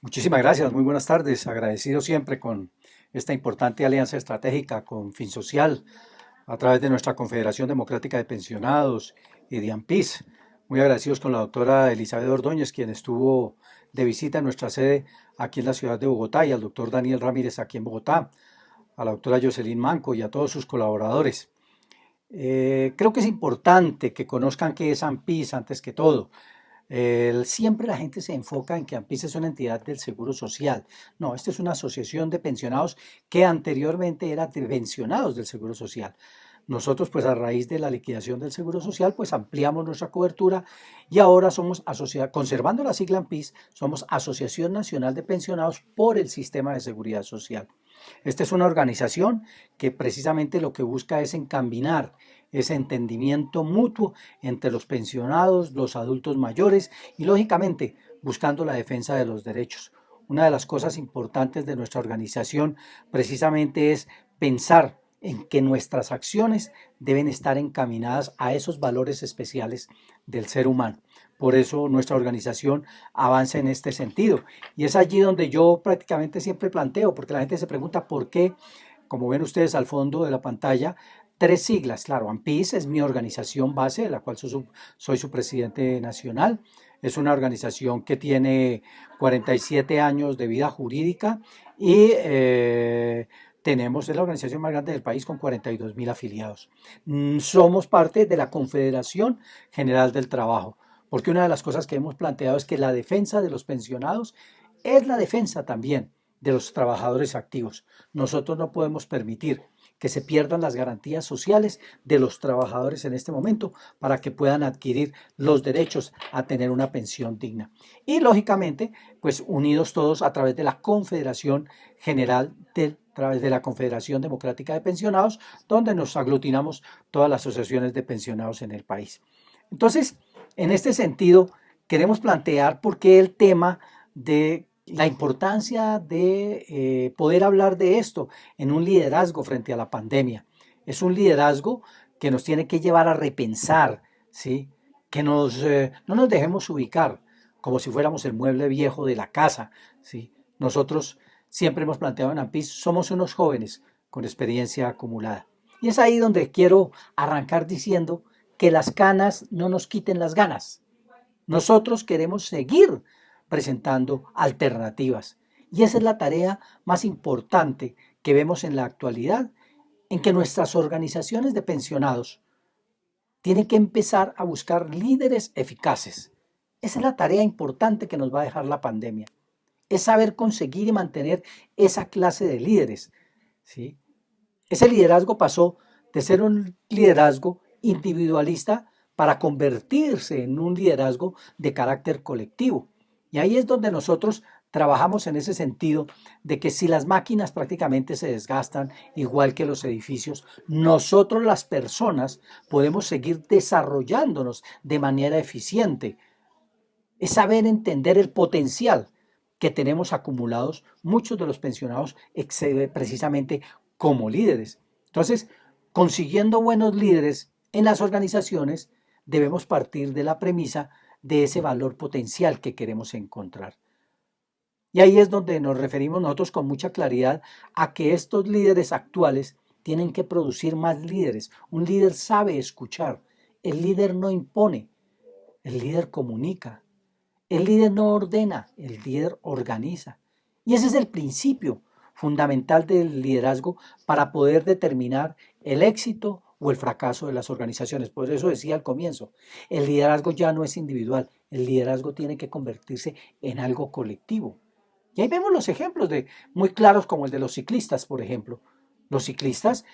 Muchísimas gracias, muy buenas tardes. Agradecido siempre con esta importante alianza estratégica con FinSocial a través de nuestra Confederación Democrática de Pensionados y de AMPIS. Muy agradecidos con la doctora Elizabeth Ordóñez, quien estuvo de visita en nuestra sede aquí en la ciudad de Bogotá, y al doctor Daniel Ramírez aquí en Bogotá, a la doctora Jocelyn Manco y a todos sus colaboradores. Creo que es importante que conozcan qué es AMPIS antes que todo. Siempre la gente se enfoca en que AMPIS es una entidad del Seguro Social. No, esta es una asociación de pensionados que anteriormente era de pensionados del Seguro Social. Nosotros, pues a raíz de la liquidación del Seguro Social, pues ampliamos nuestra cobertura y ahora somos, conservando la sigla AMPIS, somos Asociación Nacional de Pensionados por el Sistema de Seguridad Social. Esta es una organización que precisamente lo que busca es encaminar ese entendimiento mutuo entre los pensionados, los adultos mayores y lógicamente buscando la defensa de los derechos. Una de las cosas importantes de nuestra organización precisamente es pensar en que nuestras acciones deben estar encaminadas a esos valores especiales del ser humano. Por eso nuestra organización avanza en este sentido. Y es allí donde yo prácticamente siempre planteo, porque la gente se pregunta por qué, como ven ustedes al fondo de la pantalla, tres siglas. Claro, AMPIS es mi organización base, de la cual soy su presidente nacional. Es una organización que tiene 47 años de vida jurídica y es la organización más grande del país con 42.000 afiliados. Somos parte de la Confederación General del Trabajo, porque una de las cosas que hemos planteado es que la defensa de los pensionados es la defensa también de los trabajadores activos. Nosotros no podemos permitir que se pierdan las garantías sociales de los trabajadores en este momento para que puedan adquirir los derechos a tener una pensión digna. Y lógicamente, pues unidos todos a través de la Confederación General a través de la Confederación Democrática de Pensionados, donde nos aglutinamos todas las asociaciones de pensionados en el país. Entonces, en este sentido, queremos plantear por qué el tema de la importancia de poder hablar de esto en un liderazgo frente a la pandemia. Es un liderazgo que nos tiene que llevar a repensar, ¿sí? Que no nos dejemos ubicar como si fuéramos el mueble viejo de la casa, ¿sí? Nosotros siempre hemos planteado en AMPIS, somos unos jóvenes con experiencia acumulada. Y es ahí donde quiero arrancar diciendo que las canas no nos quiten las ganas. Nosotros queremos seguir presentando alternativas. Y esa es la tarea más importante que vemos en la actualidad, en que nuestras organizaciones de pensionados tienen que empezar a buscar líderes eficaces. Esa es la tarea importante que nos va a dejar la pandemia. Es saber conseguir y mantener esa clase de líderes, ¿sí? Ese liderazgo pasó de ser un liderazgo individualista para convertirse en un liderazgo de carácter colectivo. Y ahí es donde nosotros trabajamos en ese sentido de que si las máquinas prácticamente se desgastan, igual que los edificios, nosotros las personas podemos seguir desarrollándonos de manera eficiente. Es saber entender el potencial que tenemos acumulados muchos de los pensionados precisamente como líderes. Entonces, consiguiendo buenos líderes en las organizaciones, debemos partir de la premisa de ese valor potencial que queremos encontrar. Y ahí es donde nos referimos nosotros con mucha claridad a que estos líderes actuales tienen que producir más líderes. Un líder sabe escuchar, el líder no impone, el líder comunica. El líder no ordena, el líder organiza. Y ese es el principio fundamental del liderazgo para poder determinar el éxito o el fracaso de las organizaciones. Por eso decía al comienzo, el liderazgo ya no es individual, el liderazgo tiene que convertirse en algo colectivo. Y ahí vemos los ejemplos muy claros como el de los ciclistas, por ejemplo. Los ciclistas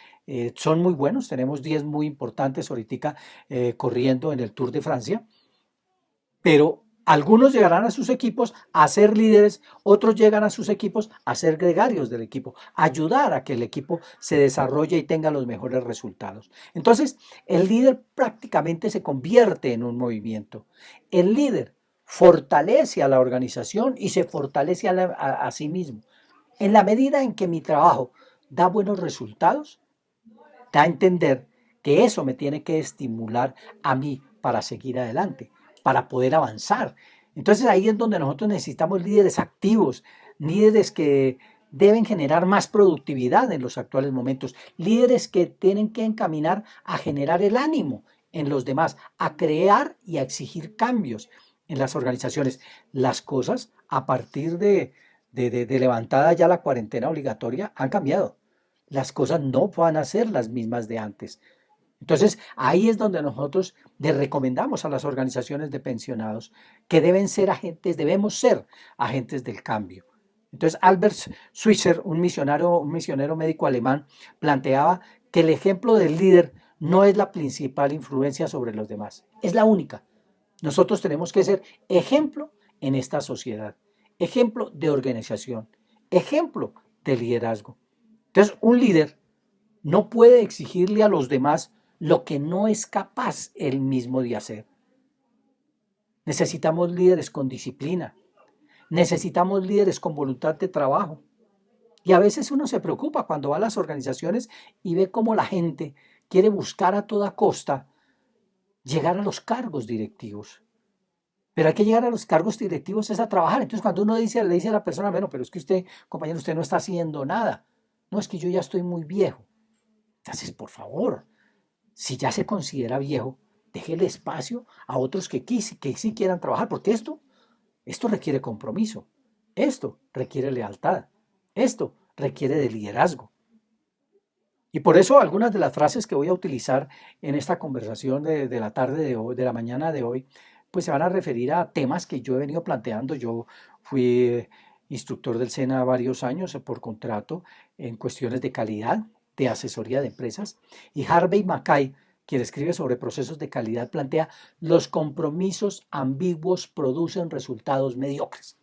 son muy buenos, tenemos 10 muy importantes ahorita corriendo en el Tour de Francia, pero algunos llegarán a sus equipos a ser líderes, otros llegan a sus equipos a ser gregarios del equipo, ayudar a que el equipo se desarrolle y tenga los mejores resultados. Entonces, el líder prácticamente se convierte en un movimiento. El líder fortalece a la organización y se fortalece a sí mismo. En la medida en que mi trabajo da buenos resultados, da a entender que eso me tiene que estimular a mí para seguir adelante, para poder avanzar. Entonces ahí es donde nosotros necesitamos líderes activos, líderes que deben generar más productividad en los actuales momentos, líderes que tienen que encaminar a generar el ánimo en los demás, a crear y a exigir cambios en las organizaciones. Las cosas a partir de levantada ya la cuarentena obligatoria han cambiado. Las cosas no van a ser las mismas de antes. Entonces, ahí es donde nosotros le recomendamos a las organizaciones de pensionados que deben ser agentes, debemos ser agentes del cambio. Entonces, Albert Schweitzer, un misionero médico alemán, planteaba que el ejemplo del líder no es la principal influencia sobre los demás, es la única. Nosotros tenemos que ser ejemplo en esta sociedad, ejemplo de organización, ejemplo de liderazgo. Entonces, un líder no puede exigirle a los demás lo que no es capaz él mismo de hacer. Necesitamos líderes con disciplina, necesitamos líderes con voluntad de trabajo. Y a veces uno se preocupa cuando va a las organizaciones y ve cómo la gente quiere buscar a toda costa llegar a los cargos directivos. Pero hay que llegar a los cargos directivos es a trabajar. Entonces cuando uno dice, le dice a la persona, bueno, pero es que usted, compañero, usted no está haciendo nada. No, es que yo ya estoy muy viejo. Entonces, por favor, si ya se considera viejo, déjele espacio a otros que sí quieran trabajar, porque esto requiere compromiso, esto requiere lealtad, esto requiere de liderazgo. Y por eso algunas de las frases que voy a utilizar en esta conversación de la tarde de hoy, de la mañana de hoy, pues se van a referir a temas que yo he venido planteando. Yo fui instructor del SENA varios años por contrato en cuestiones de calidad, de asesoría de empresas. Y Harvey Mackay, quien escribe sobre procesos de calidad, plantea: los compromisos ambiguos producen resultados mediocres.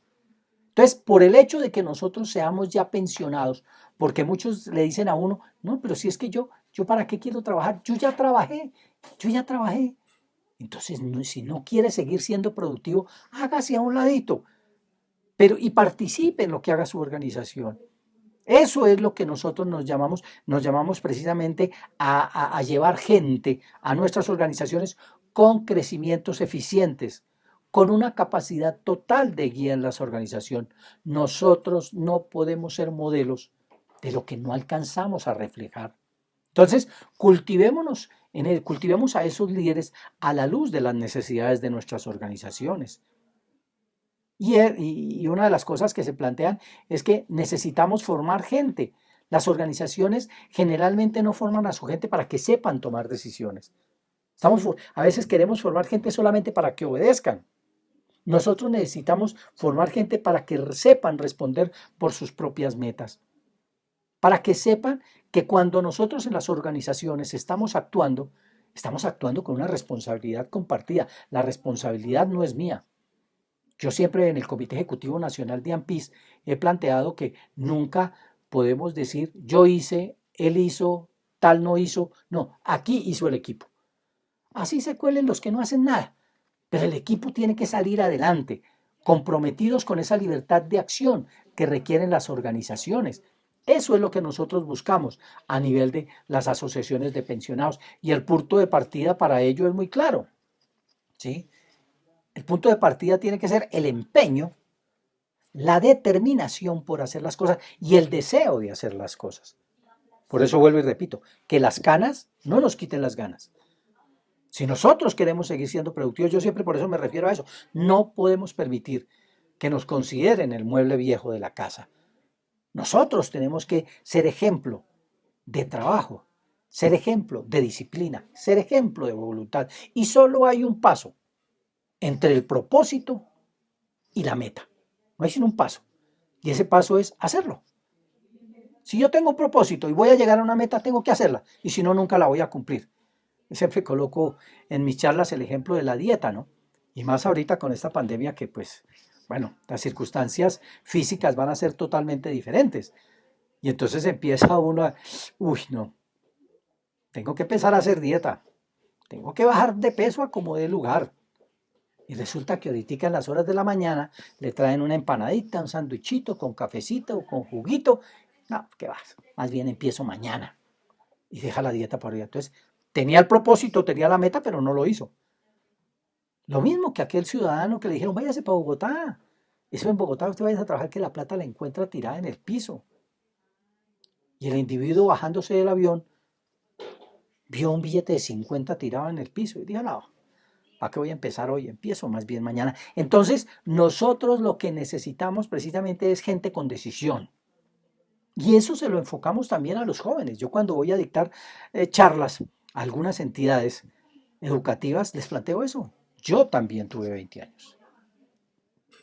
Entonces, por el hecho de que nosotros seamos ya pensionados, porque muchos le dicen a uno, no, pero si es que yo para qué quiero trabajar, yo ya trabajé. Entonces, no, si no quiere seguir siendo productivo, hágase a un ladito, pero y participe en lo que haga su organización. Eso es lo que nosotros nos llamamos precisamente a llevar gente a nuestras organizaciones con crecimientos eficientes, con una capacidad total de guía en las organizaciones. Nosotros no podemos ser modelos de lo que no alcanzamos a reflejar. Entonces, cultivemos a esos líderes a la luz de las necesidades de nuestras organizaciones. Y una de las cosas que se plantean es que necesitamos formar gente. Las organizaciones generalmente no forman a su gente para que sepan tomar decisiones. A veces queremos formar gente solamente para que obedezcan. Nosotros necesitamos formar gente para que sepan responder por sus propias metas. Para que sepan que cuando nosotros en las organizaciones estamos actuando con una responsabilidad compartida. La responsabilidad no es mía. Yo siempre en el Comité Ejecutivo Nacional de AMPIS he planteado que nunca podemos decir yo hice, él hizo, tal no hizo. No, aquí hizo el equipo. Así se cuelen los que no hacen nada. Pero el equipo tiene que salir adelante, comprometidos con esa libertad de acción que requieren las organizaciones. Eso es lo que nosotros buscamos a nivel de las asociaciones de pensionados. Y el punto de partida para ello es muy claro, ¿sí? El punto de partida tiene que ser el empeño, la determinación por hacer las cosas y el deseo de hacer las cosas. Por eso vuelvo y repito, que las canas no nos quiten las ganas. Si nosotros queremos seguir siendo productivos, yo siempre por eso me refiero a eso, no podemos permitir que nos consideren el mueble viejo de la casa. Nosotros tenemos que ser ejemplo de trabajo, ser ejemplo de disciplina, ser ejemplo de voluntad. Y solo hay un paso entre el propósito y la meta. No hay sino un paso. Y ese paso es hacerlo. Si yo tengo un propósito y voy a llegar a una meta, tengo que hacerla. Y si no, nunca la voy a cumplir. Siempre coloco en mis charlas el ejemplo de la dieta, ¿no? Y más ahorita con esta pandemia que, pues, bueno, las circunstancias físicas van a ser totalmente diferentes. Y entonces empieza uno a, uy, no, tengo que empezar a hacer dieta. Tengo que bajar de peso a como dé lugar. Y resulta que ahorita en las horas de la mañana le traen una empanadita, un sándwichito con cafecito o con juguito. No, ¿qué vas? Más bien empiezo mañana y deja la dieta para allá. Entonces, tenía el propósito, tenía la meta, pero no lo hizo. Lo mismo que aquel ciudadano que le dijeron, váyase para Bogotá. Eso en Bogotá usted vaya a trabajar que la plata la encuentra tirada en el piso. Y el individuo bajándose del avión vio un billete de 50 tirado en el piso y dijo, no, ¿para qué voy a empezar hoy? Empiezo más bien mañana. Entonces, nosotros lo que necesitamos precisamente es gente con decisión. Y eso se lo enfocamos también a los jóvenes. Yo cuando voy a dictar charlas a algunas entidades educativas, les planteo eso. Yo también tuve 20 años.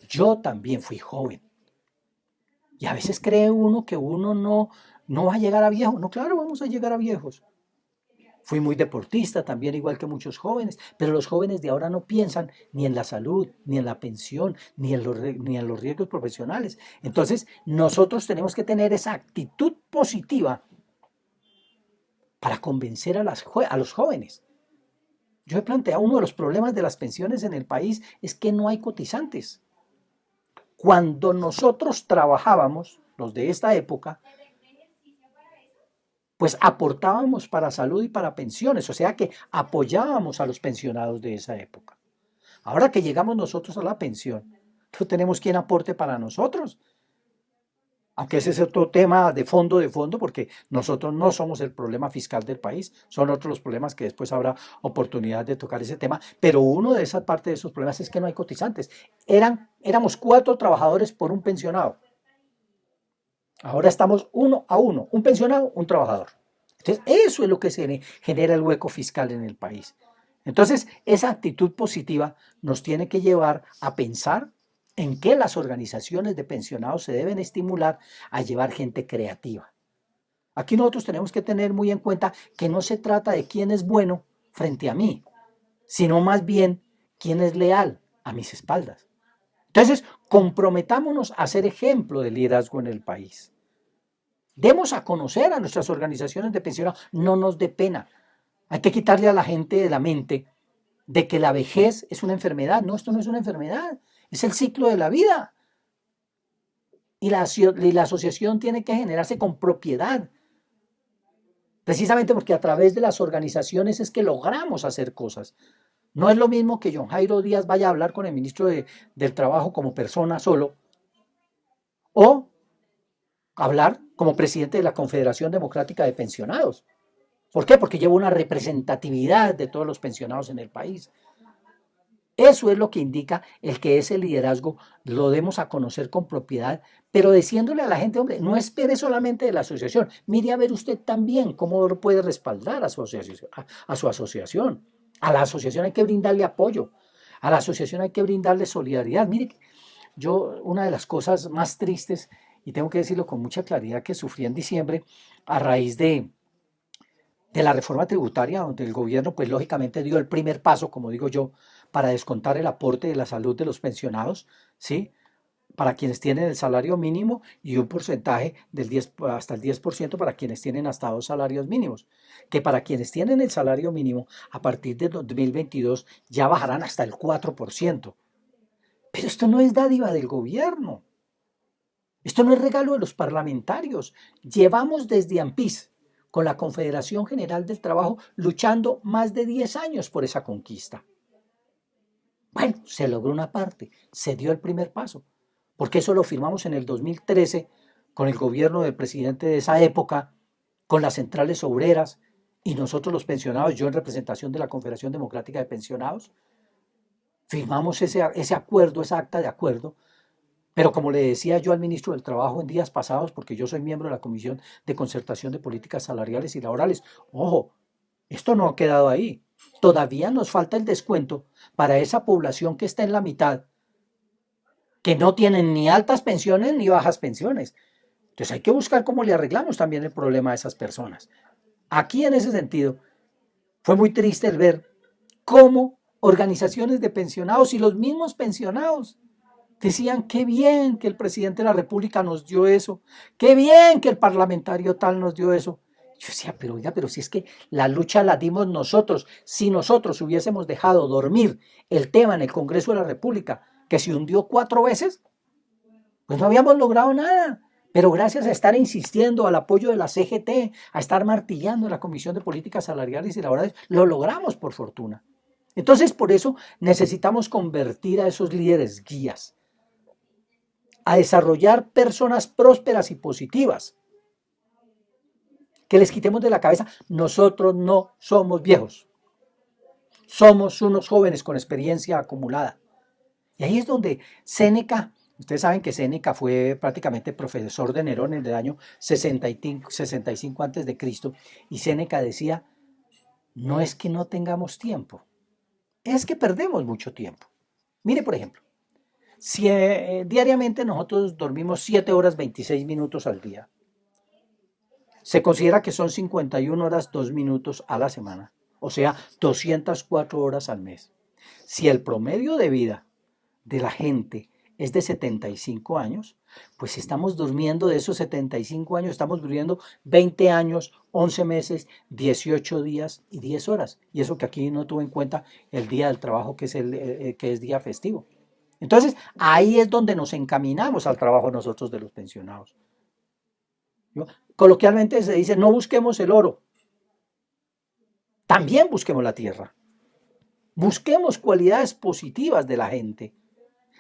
Yo también fui joven. Y a veces cree uno que uno no va a llegar a viejo. No, claro, vamos a llegar a viejos. Fui muy deportista también, igual que muchos jóvenes, pero los jóvenes de ahora no piensan ni en la salud, ni en la pensión, ni en los riesgos profesionales. Entonces, nosotros tenemos que tener esa actitud positiva para convencer a los jóvenes. Yo he planteado uno de los problemas de las pensiones en el país es que no hay cotizantes. Cuando nosotros trabajábamos, los de esta época, pues aportábamos para salud y para pensiones, o sea que apoyábamos a los pensionados de esa época. Ahora que llegamos nosotros a la pensión, no tenemos quien aporte para nosotros. Aunque ese es otro tema de fondo, porque nosotros no somos el problema fiscal del país, son otros los problemas que después habrá oportunidad de tocar ese tema, pero uno de esa parte de esos problemas es que no hay cotizantes. Éramos 4 trabajadores por un pensionado. Ahora estamos 1 a 1, un pensionado, un trabajador. Entonces, eso es lo que se genera el hueco fiscal en el país. Entonces, esa actitud positiva nos tiene que llevar a pensar en que las organizaciones de pensionados se deben estimular a llevar gente creativa. Aquí nosotros tenemos que tener muy en cuenta que no se trata de quién es bueno frente a mí, sino más bien quién es leal a mis espaldas. Entonces, comprometámonos a ser ejemplo de liderazgo en el país. Demos a conocer a nuestras organizaciones de pensionados, no nos dé pena. Hay que quitarle a la gente de la mente de que la vejez es una enfermedad. No, esto no es una enfermedad, es el ciclo de la vida. Y la asociación tiene que generarse con propiedad. Precisamente porque a través de las organizaciones es que logramos hacer cosas. No es lo mismo que John Jairo Díaz vaya a hablar con el ministro del Trabajo como persona solo, o hablar como presidente de la Confederación Democrática de Pensionados. ¿Por qué? Porque lleva una representatividad de todos los pensionados en el país. Eso es lo que indica el que ese liderazgo lo demos a conocer con propiedad, pero diciéndole a la gente, hombre, no espere solamente de la asociación, mire a ver usted también cómo puede respaldar a su asociación. A la asociación hay que brindarle apoyo, a la asociación hay que brindarle solidaridad. Mire, yo una de las cosas más tristes, y tengo que decirlo con mucha claridad, que sufrí en diciembre a raíz de la reforma tributaria, donde el gobierno pues lógicamente dio el primer paso, como digo yo, para descontar el aporte de la salud de los pensionados, ¿sí? Para quienes tienen el salario mínimo y un porcentaje del 10, hasta el 10% para quienes tienen hasta 2 salarios mínimos. Que para quienes tienen el salario mínimo, a partir de 2022 ya bajarán hasta el 4%. Pero esto no es dádiva del gobierno. Esto no es regalo de los parlamentarios. Llevamos desde AMPIS, con la Confederación General del Trabajo, luchando más de 10 años por esa conquista. Bueno, se logró una parte, se dio el primer paso, porque eso lo firmamos en el 2013 con el gobierno del presidente de esa época, con las centrales obreras y nosotros los pensionados, yo en representación de la Confederación Democrática de Pensionados, firmamos ese acuerdo, esa acta de acuerdo. Pero como le decía yo al ministro del Trabajo en días pasados, porque yo soy miembro de la Comisión de Concertación de Políticas Salariales y Laborales, ojo, esto no ha quedado ahí. Todavía nos falta el descuento para esa población que está en la mitad, que no tienen ni altas pensiones ni bajas pensiones. Entonces hay que buscar cómo le arreglamos también el problema a esas personas. Aquí en ese sentido, fue muy triste el ver cómo organizaciones de pensionados y los mismos pensionados decían, qué bien que el presidente de la República nos dio eso, qué bien que el parlamentario tal nos dio eso. Yo decía, pero oiga, pero si es que la lucha la dimos nosotros, si nosotros hubiésemos dejado dormir el tema en el Congreso de la República, que se hundió 4 veces, pues no habíamos logrado nada. Pero gracias a estar insistiendo, al apoyo de la CGT, a estar martillando en la Comisión de Políticas Salariales y Laborales, lo logramos por fortuna. Entonces, por eso necesitamos convertir a esos líderes guías, a desarrollar personas prósperas y positivas, que les quitemos de la cabeza, nosotros no somos viejos, somos unos jóvenes con experiencia acumulada. Y ahí es donde Séneca, ustedes saben que Séneca fue prácticamente profesor de Nerón en el año 65 antes de Cristo, y Séneca decía, no es que no tengamos tiempo, es que perdemos mucho tiempo. Mire, por ejemplo, si diariamente nosotros dormimos 7 horas 26 minutos al día, se considera que son 51 horas 2 minutos a la semana, o sea, 204 horas al mes. Si el promedio de vida de la gente es de 75 años, pues estamos durmiendo de esos 75 años, estamos durmiendo 20 años, 11 meses, 18 días y 10 horas. Y eso que aquí no tuve en cuenta el día del trabajo, que es día festivo. Entonces, ahí es donde nos encaminamos al trabajo nosotros de los pensionados. ¿No? Coloquialmente se dice, no busquemos el oro, también busquemos la tierra. Busquemos cualidades positivas de la gente.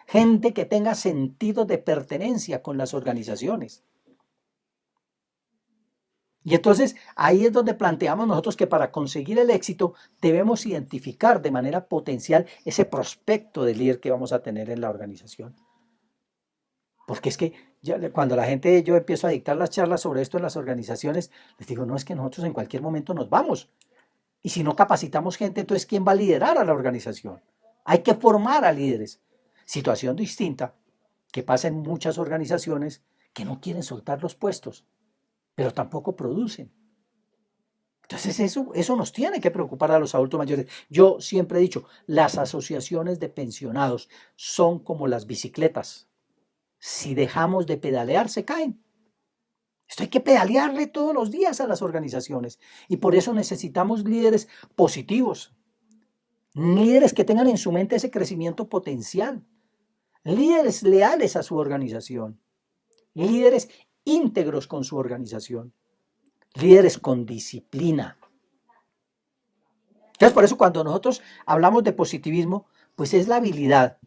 Gente que tenga sentido de pertenencia con las organizaciones. Y entonces ahí es donde planteamos nosotros que para conseguir el éxito debemos identificar de manera potencial ese prospecto de líder que vamos a tener en la organización. Porque es que cuando la gente, yo empiezo a dictar las charlas sobre esto en las organizaciones, les digo, no, es que nosotros en cualquier momento nos vamos. Y si no capacitamos gente, entonces ¿quién va a liderar a la organización? Hay que formar a líderes. Situación distinta que pasa en muchas organizaciones que no quieren soltar los puestos, pero tampoco producen. Entonces eso nos tiene que preocupar a los adultos mayores. Yo siempre he dicho, las asociaciones de pensionados son como las bicicletas. Si dejamos de pedalear, se caen. Esto hay que pedalearle todos los días a las organizaciones. Y por eso necesitamos líderes positivos, líderes que tengan en su mente ese crecimiento potencial, líderes leales a su organización, líderes íntegros con su organización, líderes con disciplina. Entonces, por eso cuando nosotros hablamos de positivismo, pues es la habilidad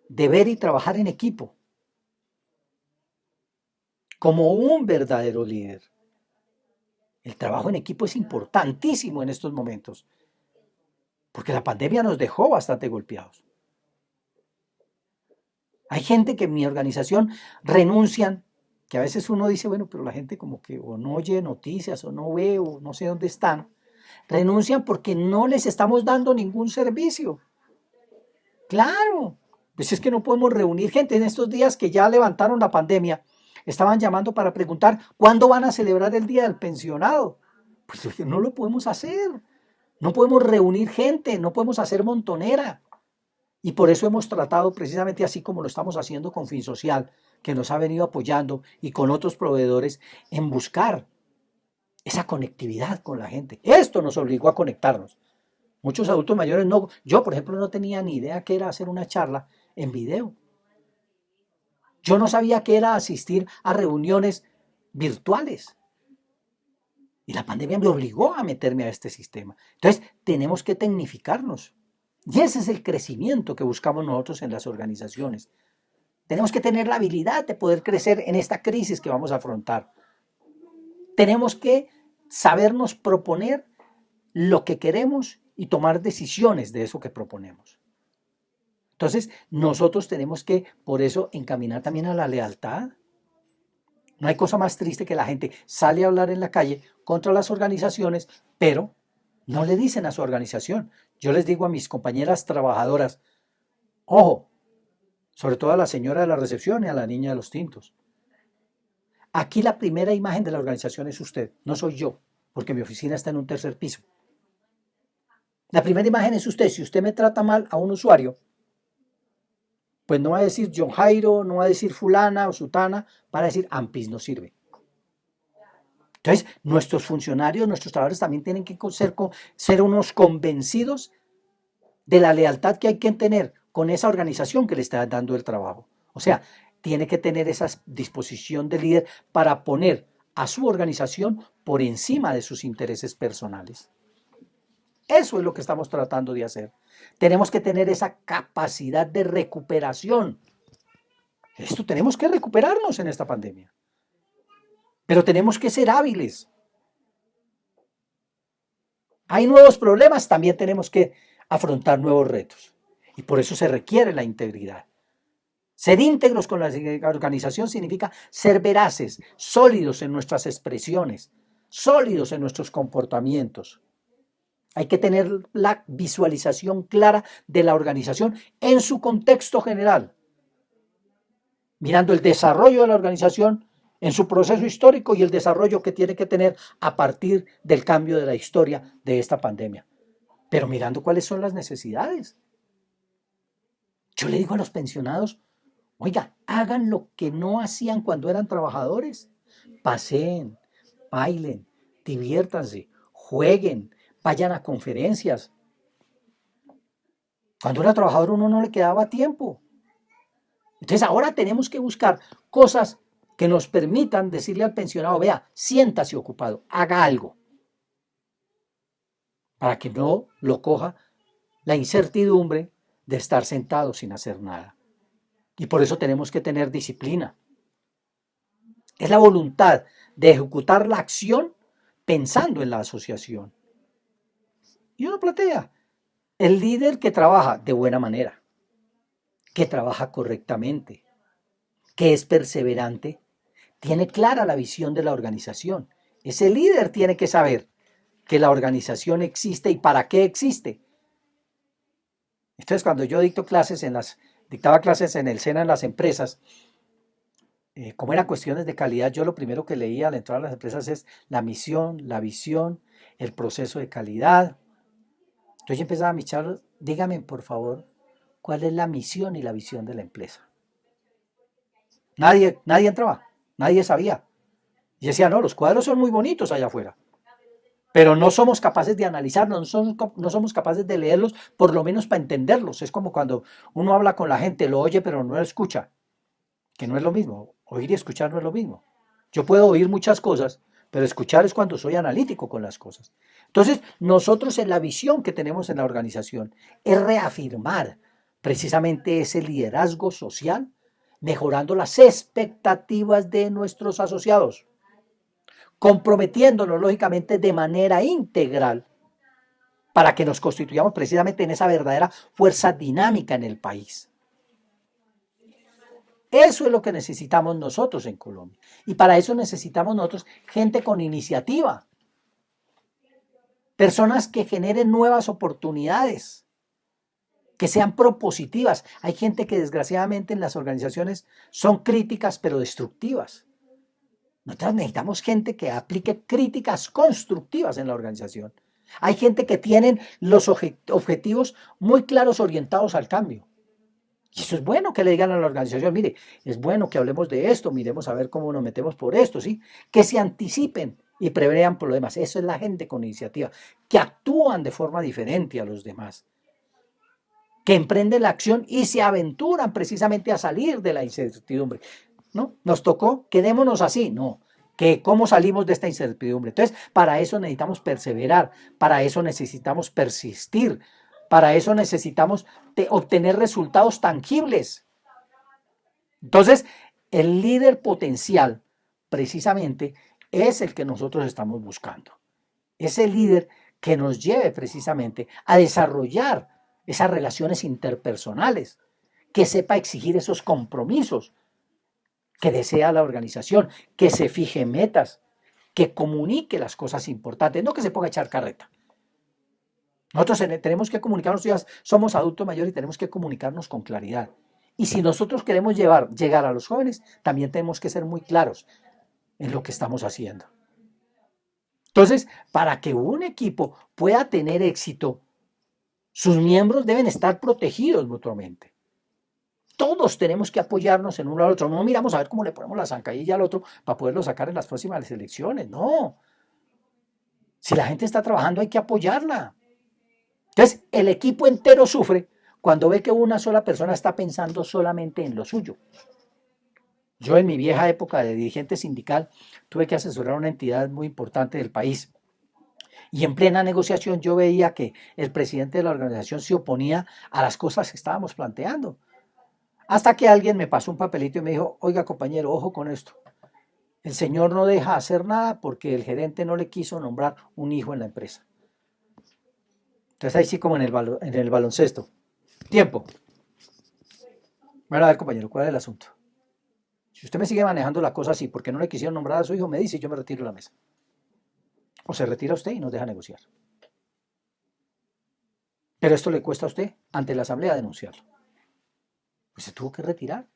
de ver y trabajar en equipo como un verdadero líder. El trabajo en equipo es importantísimo en estos momentos, porque la pandemia nos dejó bastante golpeados. Hay gente que en mi organización renuncian, que a veces uno dice, bueno, pero la gente como que o no oye noticias o no ve o no sé dónde están. Renuncian porque no les estamos dando ningún servicio. Claro, pues es que no podemos reunir gente en estos días que ya levantaron la pandemia. Estaban llamando para preguntar cuándo van a celebrar el Día del Pensionado. Pues no lo podemos hacer. No podemos reunir gente, no podemos hacer montonera. Y por eso hemos tratado precisamente así como lo estamos haciendo con FinSocial, que nos ha venido apoyando, y con otros proveedores, en buscar esa conectividad con la gente. Esto nos obligó a conectarnos. Muchos adultos mayores no, yo por ejemplo no tenía ni idea qué era hacer una charla en video. Yo no sabía qué era asistir a reuniones virtuales. Y la pandemia me obligó a meterme a este sistema. Entonces, tenemos que tecnificarnos. Y ese es el crecimiento que buscamos nosotros en las organizaciones. Tenemos que tener la habilidad de poder crecer en esta crisis que vamos a afrontar. Tenemos que sabernos proponer lo que queremos y tomar decisiones de eso que proponemos. Entonces, nosotros tenemos que, por eso, encaminar también a la lealtad. No hay cosa más triste que la gente sale a hablar en la calle contra las organizaciones, pero no le dicen a su organización. Yo les digo a mis compañeras trabajadoras, ojo, sobre todo a la señora de la recepción y a la niña de los tintos. Aquí la primera imagen de la organización es usted, no soy yo, porque mi oficina está en un tercer piso. La primera imagen es usted. Si usted me trata mal a un usuario, pues no va a decir John Jairo, no va a decir fulana o sutana, va a decir Ampis no sirve. Entonces, nuestros funcionarios, nuestros trabajadores también tienen que ser unos convencidos de la lealtad que hay que tener con esa organización que le está dando el trabajo. O sea, tiene que tener esa disposición de líder para poner a su organización por encima de sus intereses personales. Eso es lo que estamos tratando de hacer. Tenemos que tener esa capacidad de recuperación. Esto tenemos que recuperarnos en esta pandemia. Pero tenemos que ser hábiles. Hay nuevos problemas, también tenemos que afrontar nuevos retos. Y por eso se requiere la integridad. Ser íntegros con la organización significa ser veraces, sólidos en nuestras expresiones, sólidos en nuestros comportamientos. Hay que tener la visualización clara de la organización en su contexto general, mirando el desarrollo de la organización en su proceso histórico y el desarrollo que tiene que tener a partir del cambio de la historia de esta pandemia. Pero mirando cuáles son las necesidades. Yo le digo a los pensionados, oiga, hagan lo que no hacían cuando eran trabajadores. Paseen, bailen, diviértanse, jueguen, vayan a conferencias. Cuando era trabajador uno no le quedaba tiempo. Entonces ahora tenemos que buscar cosas que nos permitan decirle al pensionado, vea, siéntase ocupado, haga algo, para que no lo coja la incertidumbre de estar sentado sin hacer nada. Y por eso tenemos que tener disciplina. Es la voluntad de ejecutar la acción pensando en la asociación. Y uno plantea, el líder que trabaja de buena manera, que trabaja correctamente, que es perseverante, tiene clara la visión de la organización. Ese líder tiene que saber que la organización existe y para qué existe. Entonces, cuando yo dictaba clases en el SENA en las empresas, como eran cuestiones de calidad, yo lo primero que leía al entrar a las empresas es la misión, la visión, el proceso de calidad. Entonces yo empezaba a mis charlas, dígame por favor, ¿cuál es la misión y la visión de la empresa? Nadie entraba, nadie sabía. Y decía, no, los cuadros son muy bonitos allá afuera, pero no somos capaces de analizarlos, no somos capaces de leerlos, por lo menos para entenderlos. Es como cuando uno habla con la gente, lo oye, pero no lo escucha, que no es lo mismo. Oír y escuchar no es lo mismo. Yo puedo oír muchas cosas, pero escuchar es cuando soy analítico con las cosas. Entonces, nosotros en la visión que tenemos en la organización es reafirmar precisamente ese liderazgo social, mejorando las expectativas de nuestros asociados, comprometiéndonos lógicamente de manera integral para que nos constituyamos precisamente en esa verdadera fuerza dinámica en el país. Eso es lo que necesitamos nosotros en Colombia. Y para eso necesitamos nosotros gente con iniciativa, personas que generen nuevas oportunidades, que sean propositivas. Hay gente que desgraciadamente en las organizaciones son críticas pero destructivas. Nosotros necesitamos gente que aplique críticas constructivas en la organización. Hay gente que tienen los objetivos muy claros orientados al cambio. Y eso es bueno que le digan a la organización, mire, es bueno que hablemos de esto, miremos a ver cómo nos metemos por esto, ¿sí? Que se anticipen y prevean problemas. Eso es la gente con iniciativa, que actúan de forma diferente a los demás, que emprenden la acción y se aventuran precisamente a salir de la incertidumbre. ¿No? Nos tocó, quedémonos así, no. Que ¿Cómo salimos de esta incertidumbre? Entonces, para eso necesitamos perseverar, para eso necesitamos persistir, para eso necesitamos obtener resultados tangibles. Entonces, el líder potencial, precisamente, es el que nosotros estamos buscando. Es el líder que nos lleve precisamente a desarrollar esas relaciones interpersonales, que sepa exigir esos compromisos que desea la organización, que se fije metas, que comunique las cosas importantes, no que se ponga a echar carreta. Nosotros tenemos que comunicarnos, ya somos adultos mayores y tenemos que comunicarnos con claridad. Y si nosotros queremos llegar a los jóvenes, también tenemos que ser muy claros en lo que estamos haciendo. Entonces, para que un equipo pueda tener éxito, sus miembros deben estar protegidos mutuamente. Todos tenemos que apoyarnos en uno al otro. No miramos a ver cómo le ponemos la zancadilla al otro para poderlo sacar en las próximas elecciones. No. Si la gente está trabajando hay que apoyarla. Entonces, el equipo entero sufre cuando ve que una sola persona está pensando solamente en lo suyo. Yo en mi vieja época de dirigente sindical tuve que asesorar a una entidad muy importante del país. Y en plena negociación yo veía que el presidente de la organización se oponía a las cosas que estábamos planteando. Hasta que alguien me pasó un papelito y me dijo, oiga compañero, ojo con esto. El señor no deja hacer nada porque el gerente no le quiso nombrar un hijo en la empresa. Entonces ahí sí como en el baloncesto. Tiempo. Bueno, a ver compañero, ¿cuál es el asunto? Si usted me sigue manejando la cosa así porque no le quisieron nombrar a su hijo, me dice y yo me retiro de la mesa. O se retira usted y nos deja negociar. Pero esto le cuesta a usted ante la asamblea denunciarlo. Pues se tuvo que retirar.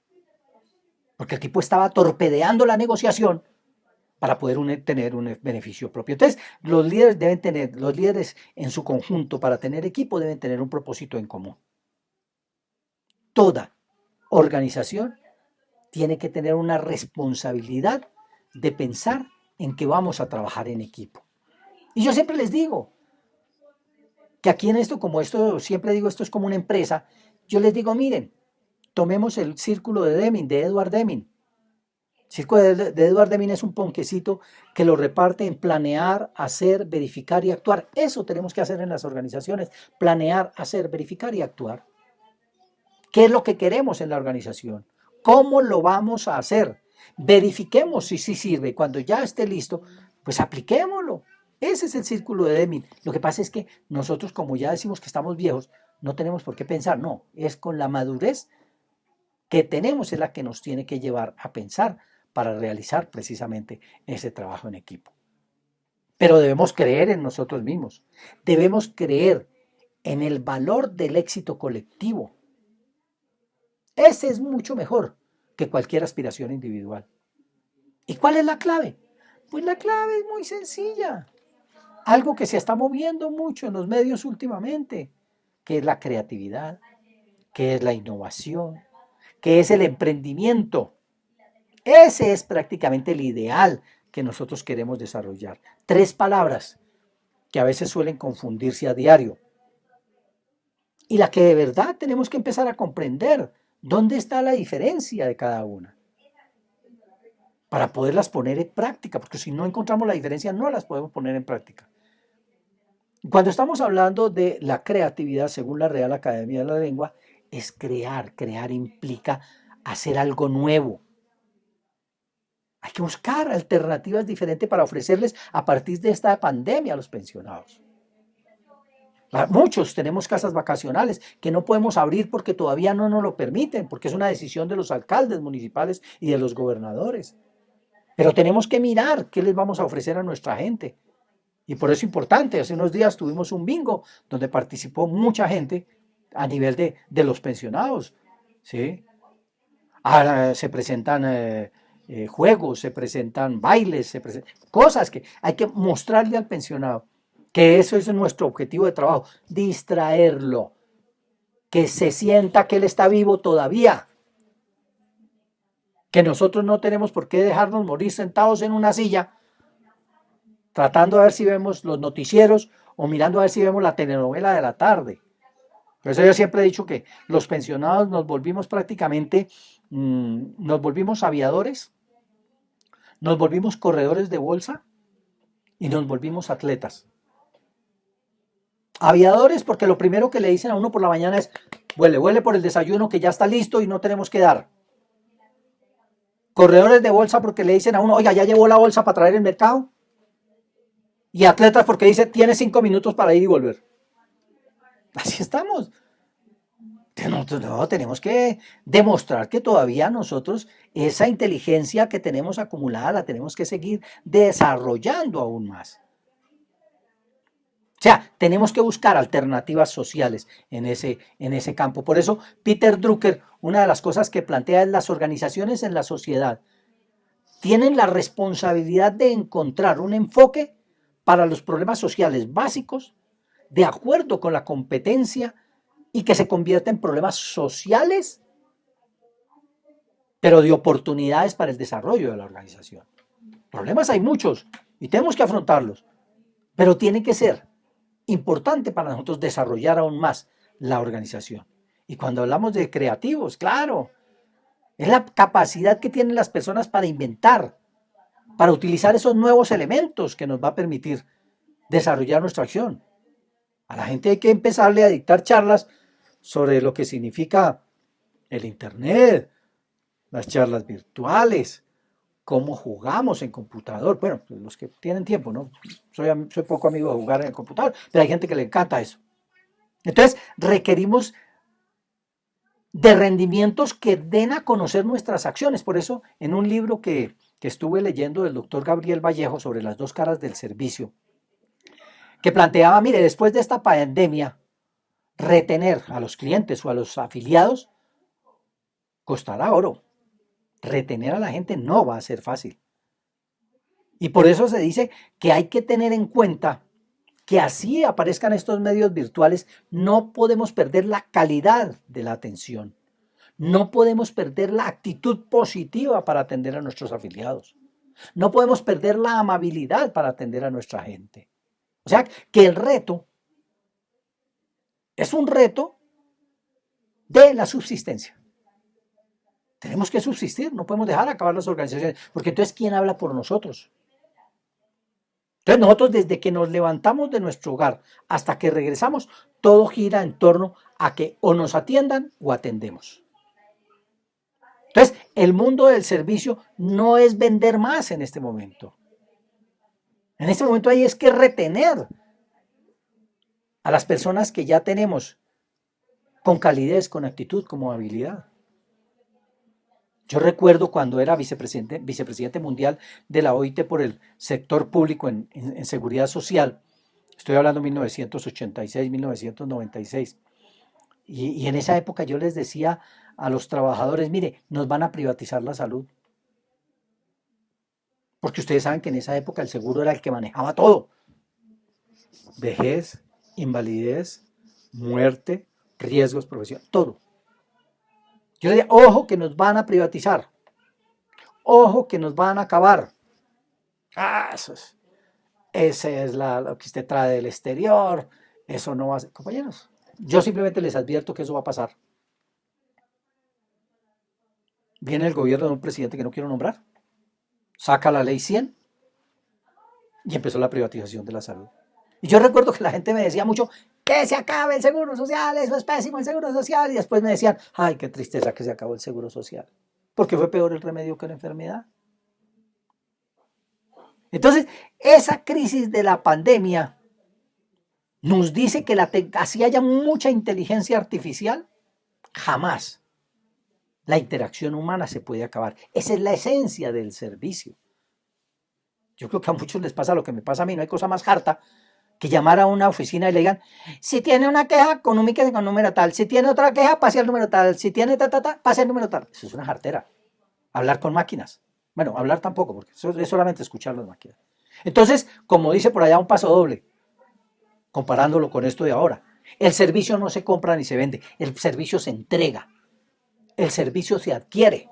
Porque el tipo estaba torpedeando la negociación para poder tener un beneficio propio. Entonces, los líderes deben tener, los líderes en su conjunto para tener equipo deben tener un propósito en común. Toda organización tiene que tener una responsabilidad de pensar en que vamos a trabajar en equipo. Y yo siempre les digo que aquí en esto, como esto, siempre digo, esto es como una empresa, yo les digo, miren, tomemos el círculo de Deming, de Edward Deming. El círculo de Edward Deming es un ponquecito que lo reparte en planear, hacer, verificar y actuar. Eso tenemos que hacer en las organizaciones, planear, hacer, verificar y actuar. ¿Qué es lo que queremos en la organización? ¿Cómo lo vamos a hacer? Verifiquemos si sí sirve. Cuando ya esté listo, pues apliquémoslo. Ese es el círculo de Deming. Lo que pasa es que nosotros, como ya decimos que estamos viejos, no tenemos por qué pensar. No, es con la madurez que tenemos es la que nos tiene que llevar a pensar para realizar precisamente ese trabajo en equipo. Pero debemos creer en nosotros mismos. Debemos creer en el valor del éxito colectivo. Ese es mucho mejor que cualquier aspiración individual. ¿Y cuál es la clave? Pues la clave es muy sencilla. Algo que se está moviendo mucho en los medios últimamente, que es la creatividad, que es la innovación, que es el emprendimiento. Ese es prácticamente el ideal que nosotros queremos desarrollar. 3 palabras que a veces suelen confundirse a diario. Y la que de verdad tenemos que empezar a comprender dónde está la diferencia de cada una. Para poderlas poner en práctica, porque si no encontramos la diferencia no las podemos poner en práctica. Cuando estamos hablando de la creatividad, según la Real Academia de la Lengua, es crear. Crear implica hacer algo nuevo. Hay que buscar alternativas diferentes para ofrecerles a partir de esta pandemia a los pensionados. Muchos tenemos casas vacacionales que no podemos abrir porque todavía no nos lo permiten, porque es una decisión de los alcaldes municipales y de los gobernadores. Pero tenemos que mirar qué les vamos a ofrecer a nuestra gente. Y por eso es importante, hace unos días tuvimos un bingo donde participó mucha gente a nivel de los pensionados. ¿Sí? Ahora se presentan juegos, se presentan bailes, cosas que hay que mostrarle al pensionado, que eso es nuestro objetivo de trabajo, distraerlo, que se sienta que él está vivo todavía, que nosotros no tenemos por qué dejarnos morir sentados en una silla, tratando a ver si vemos los noticieros o mirando a ver si vemos la telenovela de la tarde. Por eso yo siempre he dicho que los pensionados nos volvimos prácticamente, nos volvimos aviadores, nos volvimos corredores de bolsa y nos volvimos atletas. Aviadores porque lo primero que le dicen a uno por la mañana es, huele por el desayuno que ya está listo y no tenemos que dar. Corredores de bolsa porque le dicen a uno, oiga, ya llevó la bolsa para traer el mercado. Y atletas porque dice, tiene 5 minutos para ir y volver. Así estamos. No, tenemos que demostrar que todavía nosotros esa inteligencia que tenemos acumulada la tenemos que seguir desarrollando aún más. O sea, tenemos que buscar alternativas sociales en ese campo. Por eso Peter Drucker, una de las cosas que plantea es las organizaciones en la sociedad tienen la responsabilidad de encontrar un enfoque para los problemas sociales básicos de acuerdo con la competencia y que se convierta en problemas sociales, pero de oportunidades para el desarrollo de la organización. Problemas hay muchos y tenemos que afrontarlos, pero tiene que ser importante para nosotros desarrollar aún más la organización. Y cuando hablamos de creativos, claro, es la capacidad que tienen las personas para inventar, para utilizar esos nuevos elementos que nos va a permitir desarrollar nuestra acción. A la gente hay que empezarle a dictar charlas sobre lo que significa el Internet, las charlas virtuales, cómo jugamos en computador. Bueno, pues los que tienen tiempo, ¿no? Soy poco amigo de jugar en el computador, pero hay gente que le encanta eso. Entonces, requerimos de rendimientos que den a conocer nuestras acciones. Por eso, en un libro que estuve leyendo del doctor Gabriel Vallejo sobre las dos caras del servicio, que planteaba, mire, después de esta pandemia, retener a los clientes o a los afiliados costará oro. Retener a la gente no va a ser fácil. Y por eso se dice que hay que tener en cuenta que así aparezcan estos medios virtuales, no podemos perder la calidad de la atención. No podemos perder la actitud positiva para atender a nuestros afiliados. No podemos perder la amabilidad para atender a nuestra gente. O sea, que el reto es un reto de la subsistencia. Tenemos que subsistir, no podemos dejar acabar las organizaciones, porque entonces, ¿quién habla por nosotros? Entonces nosotros desde que nos levantamos de nuestro hogar hasta que regresamos, todo gira en torno a que o nos atiendan o atendemos. Entonces el mundo del servicio no es vender más en este momento. En este momento ahí es que retener a las personas que ya tenemos con calidez, con actitud, con habilidad. Yo recuerdo cuando era vicepresidente mundial de la OIT por el sector público en seguridad social, estoy hablando de 1986, 1996, y en esa época yo les decía a los trabajadores, mire, nos van a privatizar la salud, porque ustedes saben que en esa época el seguro era el que manejaba todo, vejez, invalidez, muerte, riesgos profesionales, todo. Yo le decía, ojo que nos van a privatizar, ojo que nos van a acabar. Ese es lo que usted trae del exterior, eso no va a ser. Compañeros, yo simplemente les advierto que eso va a pasar. Viene el gobierno de un presidente que no quiero nombrar, saca la ley 100 y empezó la privatización de la salud. Y yo recuerdo que la gente me decía mucho, que se acabe el seguro social, eso es pésimo el seguro social, y después me decían, ay, qué tristeza que se acabó el seguro social, porque fue peor el remedio que la enfermedad. Entonces, esa crisis de la pandemia nos dice que así haya mucha inteligencia artificial, jamás la interacción humana se puede acabar. Esa es la esencia del servicio. Yo creo que a muchos les pasa lo que me pasa a mí, no hay cosa más harta que llamar a una oficina y le digan, si tiene una queja, comuníquese con número tal, si tiene otra queja, pase al número tal, si tiene pase al número tal. Eso es una jartera. Hablar con máquinas. Bueno, hablar tampoco, porque eso es solamente escuchar las máquinas. Entonces, como dice por allá, un paso doble, comparándolo con esto de ahora. El servicio no se compra ni se vende, el servicio se entrega, el servicio se adquiere.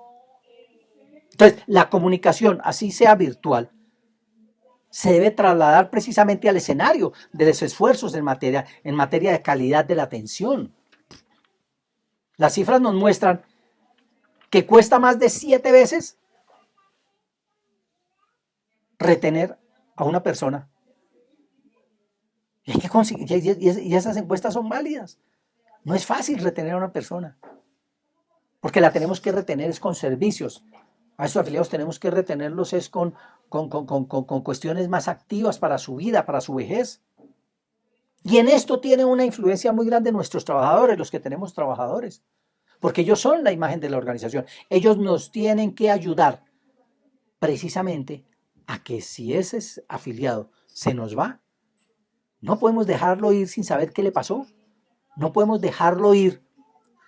Entonces, la comunicación, así sea virtual, se debe trasladar precisamente al escenario de los esfuerzos en materia de calidad de la atención. Las cifras nos muestran que cuesta más de 7 veces retener a una persona. Y, hay que y esas encuestas son válidas. No es fácil retener a una persona, porque la tenemos que retener es con servicios. A esos afiliados tenemos que retenerlos es con cuestiones más activas para su vida, para su vejez. Y en esto tiene una influencia muy grande nuestros trabajadores, los que tenemos trabajadores, porque ellos son la imagen de la organización. Ellos nos tienen que ayudar precisamente a que si ese afiliado se nos va, no podemos dejarlo ir sin saber qué le pasó. No podemos dejarlo ir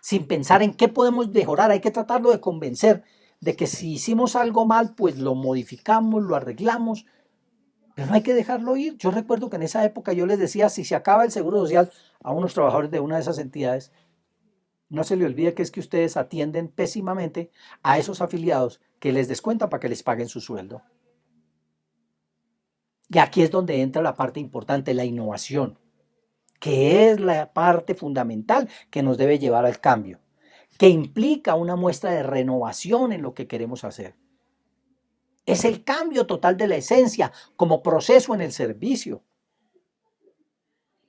sin pensar en qué podemos mejorar. Hay que tratarlo de convencer de que si hicimos algo mal, pues lo modificamos, lo arreglamos, pero no hay que dejarlo ir. Yo recuerdo que en esa época yo les decía, si se acaba el seguro social a unos trabajadores de una de esas entidades, no se le olvide que es que ustedes atienden pésimamente a esos afiliados que les descuentan para que les paguen su sueldo. Y aquí es donde entra la parte importante, la innovación, que es la parte fundamental que nos debe llevar al cambio, que implica una muestra de renovación en lo que queremos hacer. Es el cambio total de la esencia como proceso en el servicio.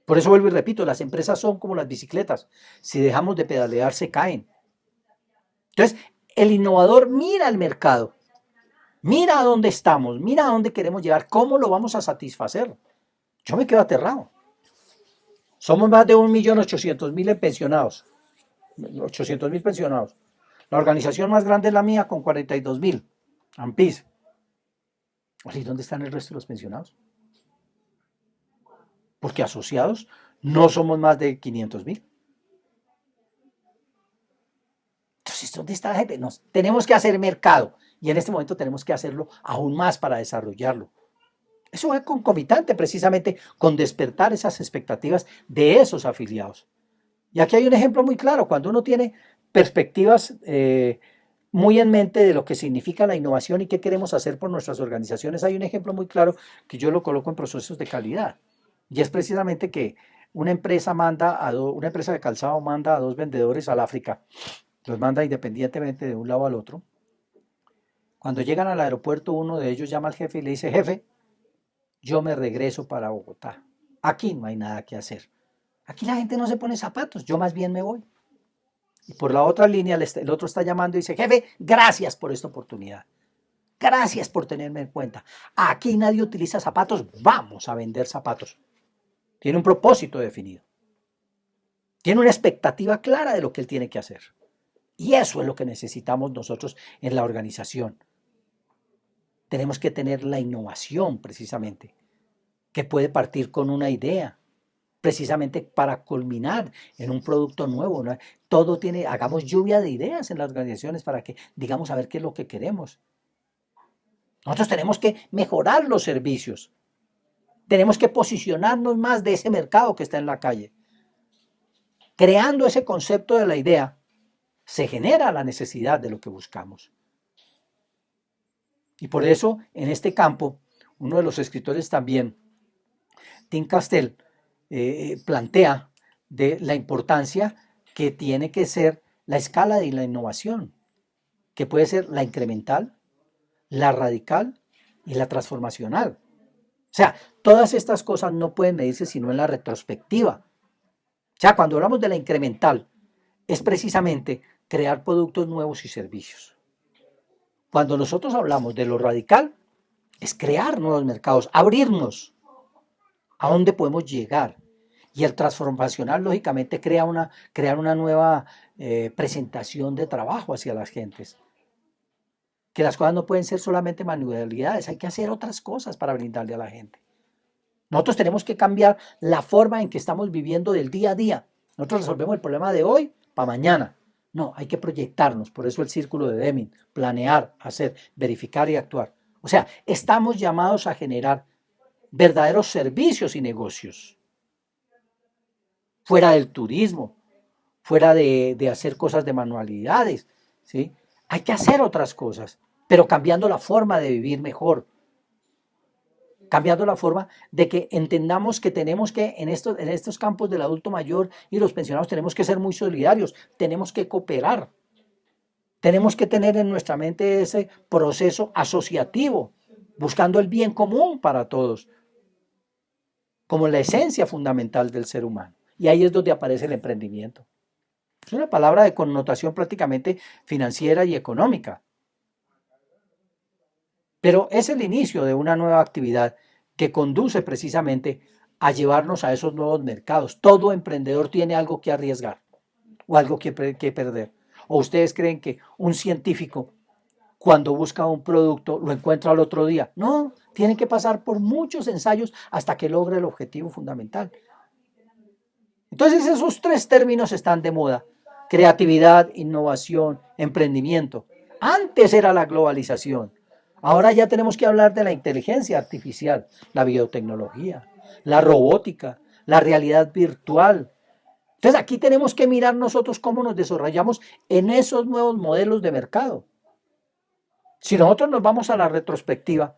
Por eso vuelvo y repito, las empresas son como las bicicletas. Si dejamos de pedalear, se caen. Entonces, el innovador mira al mercado, mira a dónde estamos, mira a dónde queremos llegar, cómo lo vamos a satisfacer. Yo me quedo aterrado. Somos más de 1.800.000 pensionados. 800.000 pensionados. La organización más grande es la mía con 42.000. AMPIS. ¿Y dónde están el resto de los pensionados? Porque asociados no somos más de 500.000. Entonces, ¿dónde está la gente? Tenemos que hacer mercado y en este momento tenemos que hacerlo aún más para desarrollarlo. Eso va concomitante precisamente con despertar esas expectativas de esos afiliados. Y aquí hay un ejemplo muy claro, cuando uno tiene perspectivas muy en mente de lo que significa la innovación y qué queremos hacer por nuestras organizaciones, hay un ejemplo muy claro que yo lo coloco en procesos de calidad. Y es precisamente que una empresa una empresa de calzado manda a 2 vendedores al África, los manda independientemente de un lado al otro. Cuando llegan al aeropuerto, uno de ellos llama al jefe y le dice: jefe, yo me regreso para Bogotá. Aquí no hay nada que hacer. Aquí la gente no se pone zapatos, yo más bien me voy. Y por la otra línea, el otro está llamando y dice: jefe, gracias por esta oportunidad. Gracias por tenerme en cuenta. Aquí nadie utiliza zapatos, vamos a vender zapatos. Tiene un propósito definido. Tiene una expectativa clara de lo que él tiene que hacer. Y eso es lo que necesitamos nosotros en la organización. Tenemos que tener la innovación precisamente, que puede partir con una idea, precisamente para culminar en un producto nuevo, ¿no? Hagamos lluvia de ideas en las organizaciones para que digamos a ver qué es lo que queremos. Nosotros tenemos que mejorar los servicios, tenemos que posicionarnos más de ese mercado que está en la calle. Creando ese concepto de la idea, se genera la necesidad de lo que buscamos. Y por eso, en este campo, uno de los escritores también, Tim Castell, plantea de la importancia que tiene que ser la escala de la innovación, que puede ser la incremental, la radical y la transformacional. O sea, todas estas cosas no pueden medirse sino en la retrospectiva. O sea, cuando hablamos de la incremental, es precisamente crear productos nuevos y servicios. Cuando nosotros hablamos de lo radical, es crear nuevos mercados, abrirnos a dónde podemos llegar. Y el transformacional, lógicamente, crear una nueva presentación de trabajo hacia las gentes. Que las cosas no pueden ser solamente manualidades, hay que hacer otras cosas para brindarle a la gente. Nosotros tenemos que cambiar la forma en que estamos viviendo del día a día. Nosotros resolvemos el problema de hoy para mañana. No, hay que proyectarnos, por eso el círculo de Deming, planear, hacer, verificar y actuar. O sea, estamos llamados a generar verdaderos servicios y negocios. Fuera del turismo, fuera de hacer cosas de manualidades, ¿sí? Hay que hacer otras cosas, pero cambiando la forma de vivir mejor. Cambiando la forma de que entendamos que tenemos que, en estos campos del adulto mayor y los pensionados, tenemos que ser muy solidarios, tenemos que cooperar, tenemos que tener en nuestra mente ese proceso asociativo, buscando el bien común para todos, como la esencia fundamental del ser humano. Y ahí es donde aparece el emprendimiento. Es una palabra de connotación prácticamente financiera y económica, pero es el inicio de una nueva actividad que conduce precisamente a llevarnos a esos nuevos mercados. Todo emprendedor tiene algo que arriesgar o algo que perder. ¿O ustedes creen que un científico, cuando busca un producto, lo encuentra al otro día? No, tiene que pasar por muchos ensayos hasta que logre el objetivo fundamental. Entonces esos tres términos están de moda: creatividad, innovación, emprendimiento. Antes era la globalización. Ahora ya tenemos que hablar de la inteligencia artificial, la biotecnología, la robótica, la realidad virtual. Entonces aquí tenemos que mirar nosotros cómo nos desarrollamos en esos nuevos modelos de mercado. Si nosotros nos vamos a la retrospectiva,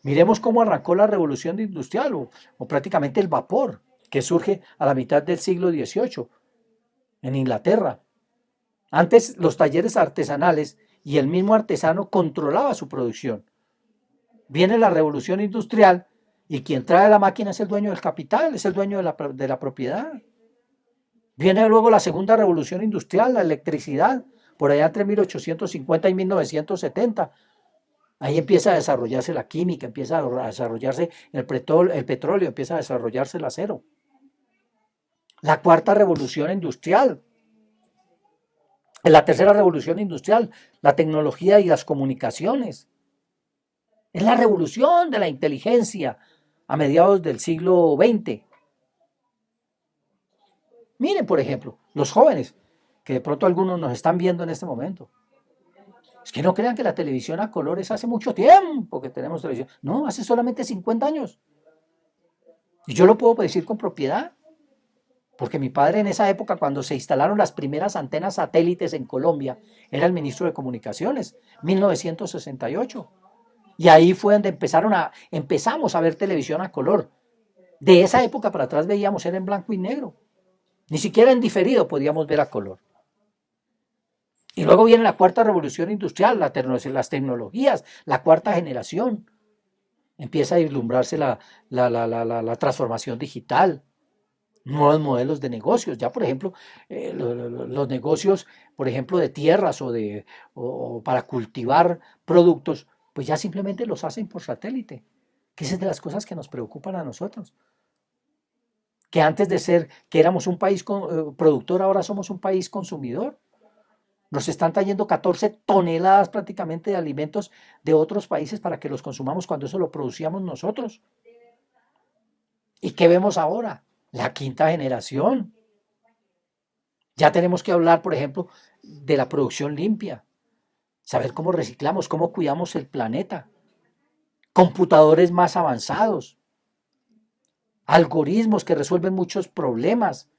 miremos cómo arrancó la revolución industrial o prácticamente el vapor, que surge a la mitad del siglo XVIII en Inglaterra. Antes los talleres artesanales y el mismo artesano controlaba su producción. Viene la revolución industrial Y quien trae la máquina es el dueño del capital, es el dueño de la propiedad. Viene luego la segunda revolución industrial, la electricidad, por allá entre 1850 y 1970. Ahí empieza a desarrollarse la química, empieza a desarrollarse el petróleo, empieza a desarrollarse el acero. La cuarta revolución industrial, la tercera revolución industrial, la tecnología y las comunicaciones. Es la revolución de la inteligencia a mediados del siglo XX. Miren, por ejemplo, los jóvenes, que de pronto algunos nos están viendo en este momento. Es que no crean que la televisión a colores hace mucho tiempo que tenemos televisión. No, hace solamente 50 años. Y yo lo puedo decir con propiedad, porque mi padre en esa época, cuando se instalaron las primeras antenas satélites en Colombia, era el ministro de Comunicaciones, 1968. Y ahí fue donde empezamos a ver televisión a color. De esa época para atrás veíamos era en blanco y negro. Ni siquiera en diferido podíamos ver a color. Y luego viene la cuarta revolución industrial, las tecnologías, la cuarta generación. Empieza a vislumbrarse la transformación digital, nuevos modelos de negocios. Ya, por ejemplo, los negocios, por ejemplo, de tierras o para cultivar productos, pues ya simplemente los hacen por satélite, que esa es de las cosas que nos preocupan a nosotros. Que antes de ser, que éramos un país productor, ahora somos un país consumidor. Nos están trayendo 14 toneladas prácticamente de alimentos de otros países para que los consumamos cuando eso lo producíamos nosotros. ¿Y qué vemos ahora? La quinta generación. Ya tenemos que hablar, por ejemplo, de la producción limpia, saber cómo reciclamos, cómo cuidamos el planeta, computadores más avanzados, algoritmos que resuelven muchos problemas,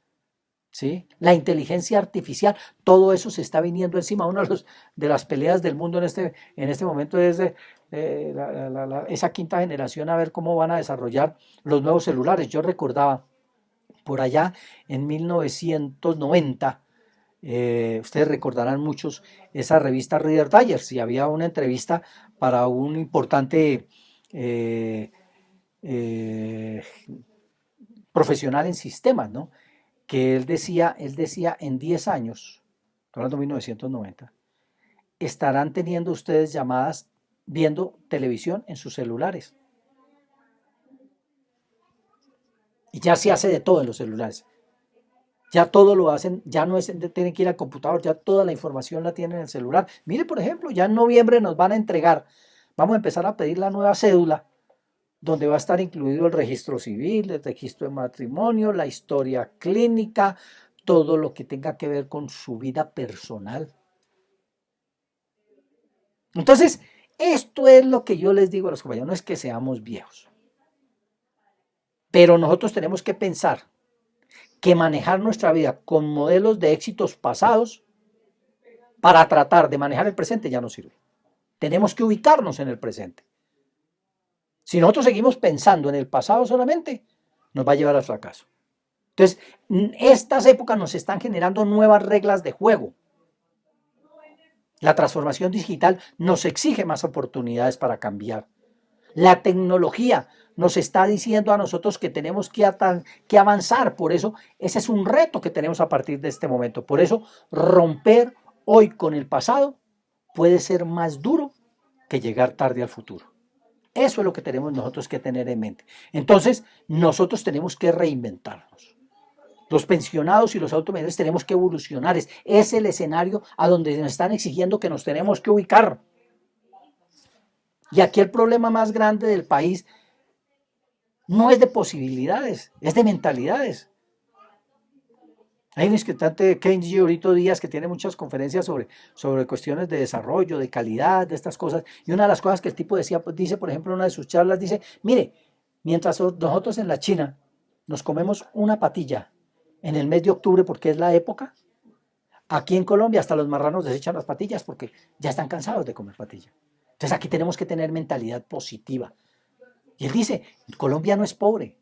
¿sí? La inteligencia artificial, todo eso se está viniendo encima. Una de las peleas del mundo en este momento es esa quinta generación, a ver cómo van a desarrollar los nuevos celulares. Yo recordaba por allá en 1990, ustedes recordarán muchos esa revista Reader Digest, y había una entrevista para un importante eh, profesional en sistemas, ¿no? Que él decía en 10 años, estoy hablando de 1990, estarán teniendo ustedes llamadas viendo televisión en sus celulares. Y ya se hace de todo en los celulares. Ya todo lo hacen, ya no tienen que ir al computador, ya toda la información la tienen en el celular. Mire, por ejemplo, ya en noviembre nos van a entregar, vamos a empezar a pedir la nueva cédula, donde va a estar incluido el registro civil, el registro de matrimonio, la historia clínica, todo lo que tenga que ver con su vida personal. Entonces, esto es lo que yo les digo a los compañeros, no es que seamos viejos, pero nosotros tenemos que pensar que manejar nuestra vida con modelos de éxitos pasados para tratar de manejar el presente ya no sirve. Tenemos que ubicarnos en el presente. Si nosotros seguimos pensando en el pasado solamente, nos va a llevar al fracaso. Entonces, estas épocas nos están generando nuevas reglas de juego. La transformación digital nos exige más oportunidades para cambiar. La tecnología nos está diciendo a nosotros que tenemos que avanzar. Por eso, ese es un reto que tenemos a partir de este momento. Por eso, romper hoy con el pasado puede ser más duro que llegar tarde al futuro. Eso es lo que tenemos nosotros que tener en mente. Entonces, nosotros tenemos que reinventarnos. Los pensionados y los automedios tenemos que evolucionar. Es el escenario a donde nos están exigiendo que nos tenemos que ubicar. Y aquí el problema más grande del país no es de posibilidades, es de mentalidades. Hay un escritante, Keynes Giorito Díaz, que tiene muchas conferencias sobre cuestiones de desarrollo, de calidad, de estas cosas. Y una de las cosas que el tipo dice, por ejemplo, en una de sus charlas, dice, mire, mientras nosotros en la China nos comemos una patilla en el mes de octubre porque es la época, aquí en Colombia hasta los marranos desechan las patillas porque ya están cansados de comer patilla. Entonces aquí tenemos que tener mentalidad positiva. Y él dice, Colombia no es pobre,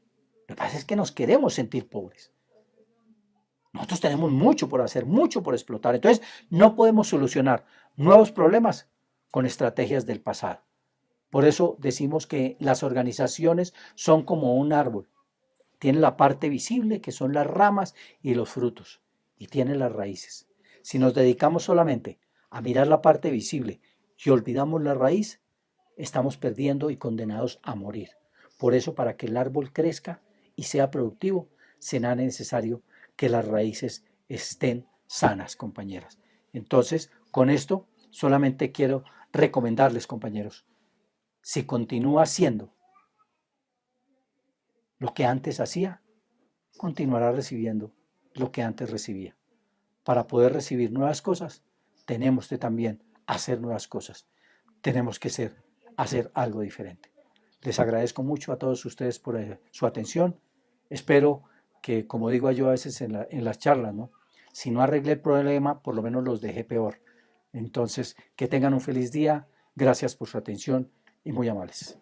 lo que pasa es que nos queremos sentir pobres. Nosotros tenemos mucho por hacer, mucho por explotar. Entonces, no podemos solucionar nuevos problemas con estrategias del pasado. Por eso decimos que las organizaciones son como un árbol. Tiene la parte visible, que son las ramas y los frutos, y tiene las raíces. Si nos dedicamos solamente a mirar la parte visible y olvidamos la raíz, estamos perdiendo y condenados a morir. Por eso, para que el árbol crezca y sea productivo, será necesario que las raíces estén sanas, compañeras. Entonces, con esto solamente quiero recomendarles, compañeros, si continúa haciendo lo que antes hacía, continuará recibiendo lo que antes recibía. Para poder recibir nuevas cosas, tenemos que también hacer nuevas cosas. Tenemos que hacer algo diferente. Les agradezco mucho a todos ustedes por su atención. Espero que, como digo yo a veces en las charlas, ¿no? Si no arreglé el problema, por lo menos los dejé peor. Entonces, que tengan un feliz día. Gracias por su atención y muy amables.